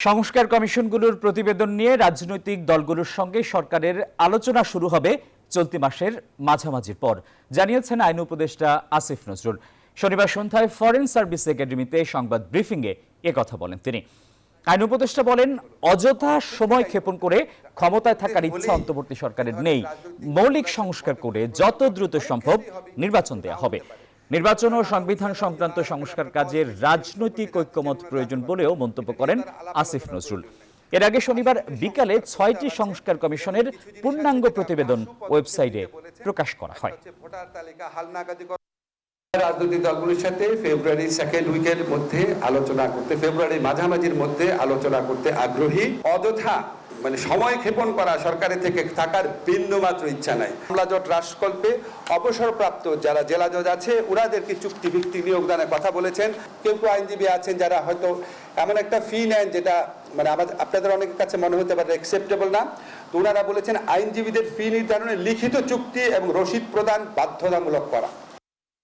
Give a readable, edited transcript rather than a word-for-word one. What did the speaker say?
সংস্কার কমিশনগুলোর প্রতিবেদন নিয়ে রাজনৈতিক দলগুলোর সঙ্গে সরকারের আলোচনা শুরু হবে চলতি মাসের মাঝামাঝির পর, জানিয়েছেন আইন উপদেষ্টা আসিফ নজরুল। শনিবার সন্ধ্যায় ফরেন সার্ভিস একাডেমিতে সংবাদ ব্রিফিংয়ে একথা বলেন তিনি। আইন উপদেষ্টা বলেন, অযথা সময় ক্ষেপণ করে ক্ষমতায় থাকার ইচ্ছা অন্তর্বর্তী সরকারের নেই। মৌলিক সংস্কার করে যত দ্রুত সম্ভব নির্বাচন দেয়া হবে। নির্বাচন ও সংবিধান সংক্রান্ত সংস্কার কাজে রাজনৈতিক ঐক্যমত প্রয়োজন বলেও মন্তব্য করেন আসিফ নজরুল। এর আগে শনিবার বিকালে 6টি সংস্কার কমিশনের পূর্ণাঙ্গ প্রতিবেদন ওয়েবসাইটে প্রকাশ করা হয়। রাজনৈতিক দলগুলোর সাথে ফেব্রুয়ারি সেকেন্ড উইকের মধ্যে আলোচনা করতে, ফেব্রুয়ারির মাঝামাঝির মধ্যে আলোচনা করতে আগ্রহী। অযথা সময় ক্ষেপণ করা সরকারের থেকে থাকার বিন্দুমাত্র ইচ্ছা নাই। আমলা জোট রাষ্ট্রকল্পে অবসরপ্রাপ্ত যারা জেলা জজ আছে ওনাদেরকে চুক্তিভিত্তিক নিয়োগদানের কথা বলেছেন। কেউ কেউ আইনজীবী আছেন যারা হয়তো এমন একটা ফি নেন যেটা আপনাদের অনেকের কাছে মনে হতে পারে অ্যাকসেপ্টেবল না। তো ওনারা বলেছেন আইনজীবীদের ফি নির্ধারণে লিখিত চুক্তি এবং রসিদ প্রদান বাধ্যতামূলক করা।